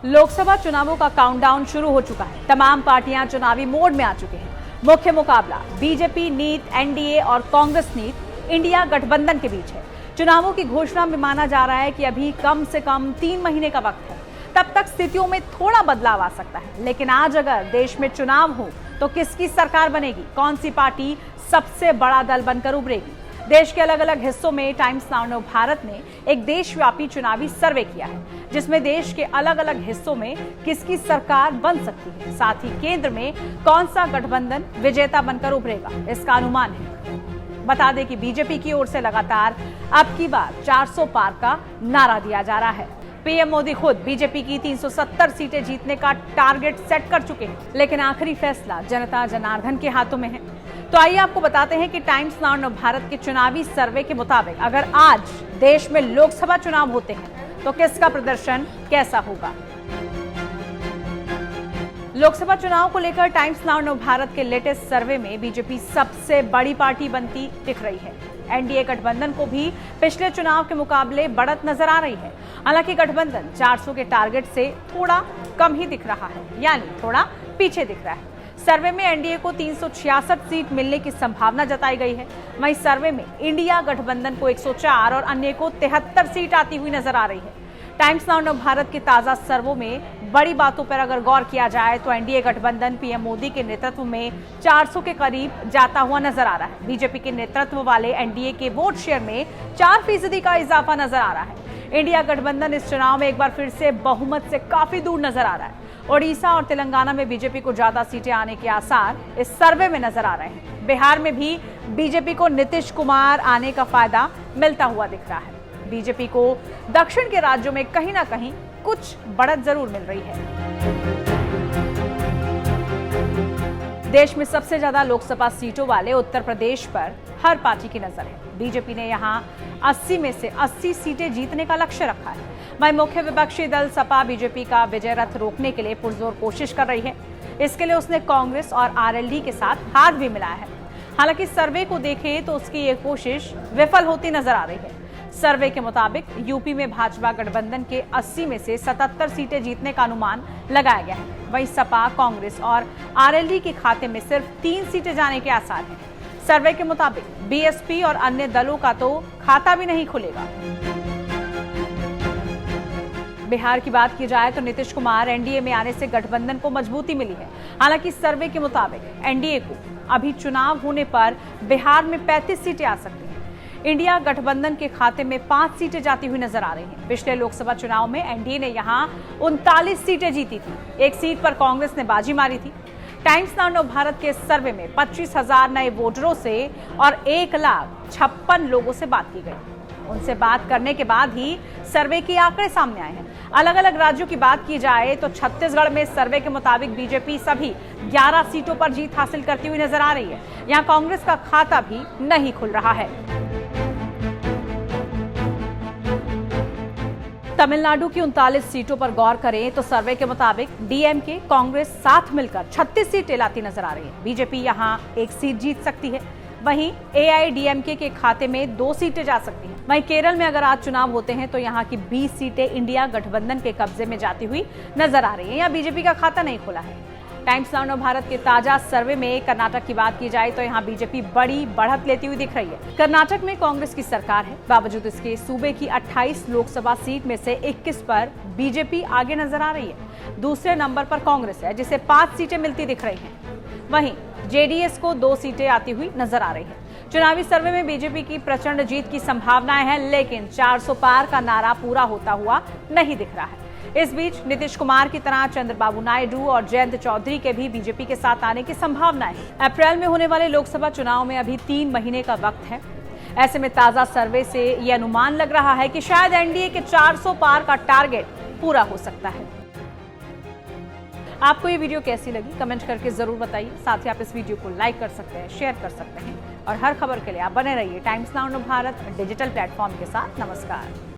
लोकसभा चुनावों का काउंटडाउन शुरू हो चुका है। तमाम पार्टियां चुनावी मोड में आ चुके हैं। मुख्य मुकाबला बीजेपी नीत, एनडीए और कांग्रेस नीत इंडिया गठबंधन के बीच है। चुनावों की घोषणा में माना जा रहा है कि अभी कम से कम 3 महीने का वक्त है। तब तक स्थितियों में थोड़ा बदलाव आ सकता है। लेकिन आज अगर देश में चुनाव हो तो किसकी सरकार बनेगी, कौन सी पार्टी सबसे बड़ा दल बनकर उभरेगी? देश के अलग अलग हिस्सों में टाइम्स नाउ भारत ने एक देशव्यापी चुनावी सर्वे किया है, जिसमें देश के अलग अलग हिस्सों में किसकी सरकार बन सकती है, साथ ही केंद्र में कौन सा गठबंधन विजेता बनकर उभरेगा, इसका अनुमान है। बता दें कि बीजेपी की ओर से लगातार अब की बार 400 पार का नारा दिया जा रहा है। पीएम मोदी खुद बीजेपी की 370 सीटें जीतने का टारगेट सेट कर चुके हैं, लेकिन आखिरी फैसला जनता जनार्दन के हाथों में है। तो आइए आपको बताते हैं कि टाइम्स नाउ भारत के चुनावी सर्वे के मुताबिक अगर आज देश में लोकसभा चुनाव होते हैं तो किसका प्रदर्शन कैसा होगा। लोकसभा चुनाव को लेकर टाइम्स नाउ भारत के लेटेस्ट सर्वे में बीजेपी सबसे बड़ी पार्टी बनती दिख रही है। एनडीए गठबंधन को भी पिछले चुनाव के मुकाबले बढ़त नजर आ रही है। हालांकि गठबंधन 400 के टारगेट से थोड़ा कम ही दिख रहा है, यानी थोड़ा पीछे दिख रहा है। सर्वे में एनडीए को 366 सीट मिलने की संभावना जताई गई है। वहीं सर्वे में इंडिया गठबंधन को 104 और अन्य को 73 सीट आती हुई नजर आ रही है। टाइम्स नाउ भारत के ताजा सर्वे में बड़ी बातों पर अगर गौर किया जाए तो एनडीए गठबंधन पीएम मोदी के नेतृत्व में 400 के करीब जाता हुआ नजर आ रहा है। बीजेपी के नेतृत्व वाले एनडीए के वोट शेयर में 4% का इजाफा नजर आ रहा है। इंडिया गठबंधन इस चुनाव में एक बार फिर से बहुमत से काफी दूर नजर आ रहा है। ओडिशा और तेलंगाना में बीजेपी को ज्यादा सीटें आने के आसार इस सर्वे में नजर आ रहे हैं। बिहार में भी बीजेपी को नीतीश कुमार आने का फायदा मिलता हुआ दिख रहा है। बीजेपी को दक्षिण के राज्यों में कहीं ना कहीं कुछ बढ़त जरूर मिल रही है। देश में सबसे ज्यादा लोकसभा सीटों वाले उत्तर प्रदेश पर हर पार्टी की नजर है। बीजेपी ने यहां 80 में से 80 सीटें जीतने का लक्ष्य रखा है। वहीं मुख्य विपक्षी दल सपा बीजेपी का विजय रथ रोकने के लिए पुरजोर कोशिश कर रही है। इसके लिए उसने कांग्रेस और आरएलडी के साथ हाथ भी मिलाया है। हालांकि सर्वे को देखें तो उसकी ये कोशिश विफल होती नजर आ रही है। सर्वे के मुताबिक यूपी में भाजपा गठबंधन के 80 में से 77 सीटें जीतने का अनुमान लगाया गया है। वहीं सपा, कांग्रेस और आरएलडी के खाते में सिर्फ 3 सीटें जाने के आसार हैं। सर्वे के मुताबिक बीएसपी और अन्य दलों का तो खाता भी नहीं खुलेगा। बिहार की बात की जाए तो नीतीश कुमार एनडीए में आने से गठबंधन को मजबूती मिली है। हालांकि सर्वे के मुताबिक एनडीए को अभी चुनाव होने पर बिहार में 35 सीटें आ सकती हैं। इंडिया गठबंधन के खाते में 5 सीटें जाती हुई नजर आ रही हैं। पिछले लोकसभा चुनाव में एनडीए ने यहां 39 सीटें जीती थी। एक सीट पर कांग्रेस ने बाजी मारी थी। टाइम्स नाउ भारत के सर्वे में 25,000 नए वोटरों से और 1,56,000 लोगों से बात की गई। उनसे बात करने के बाद ही सर्वे के आंकड़े सामने आए हैं। अलग अलग राज्यों की बात की जाए तो छत्तीसगढ़ में सर्वे के मुताबिक बीजेपी सभी 11 सीटों पर जीत हासिल करती हुई नजर आ रही है। यहां कांग्रेस का खाता भी नहीं खुल रहा है। तमिलनाडु की 39 सीटों पर गौर करें तो सर्वे के मुताबिक डीएमके, कांग्रेस साथ मिलकर 36 सीटें लाती नजर आ रही है। बीजेपी यहां 1 सीट जीत सकती है। वहीं एआईडीएमके के खाते में 2 सीटें जा सकती हैं। वहीं केरल में अगर आज चुनाव होते हैं तो यहां की 20 सीटें इंडिया गठबंधन के कब्जे में जाती हुई नजर आ रही हैं। यहाँ बीजेपी का खाता नहीं खुला है। टाइम्स नाउ भारत के ताजा सर्वे में कर्नाटक की बात की जाए तो यहाँ बीजेपी बड़ी बढ़त लेती हुई दिख रही है। कर्नाटक में कांग्रेस की सरकार है। बावजूद इसके सूबे की 28 लोकसभा सीट में से 21 पर बीजेपी आगे नजर आ रही है। दूसरे नंबर पर कांग्रेस है, जिसे 5 सीटें मिलती दिख रही हैं। वहीं जेडीएस को 2 सीटें आती हुई नजर आ रही है। चुनावी सर्वे में बीजेपी की प्रचंड जीत की संभावनाएं हैं, लेकिन 400 पार का नारा पूरा होता हुआ नहीं दिख रहा है। इस बीच नीतीश कुमार की तरह चंद्रबाबू नायडू और जयंत चौधरी के भी बीजेपी के साथ आने की संभावना है। अप्रैल में होने वाले लोकसभा चुनाव में अभी 3 महीने का वक्त है। ऐसे में ताजा सर्वे से यह अनुमान लग रहा है कि शायद एनडीए के 400 पार का टारगेट पूरा हो सकता है। आपको ये वीडियो कैसी लगी कमेंट करके जरूर बताइए। साथ ही आप इस वीडियो को लाइक कर सकते हैं, शेयर कर सकते हैं और हर खबर के लिए आप बने रहिए times now Bharat digital platform के साथ। नमस्कार।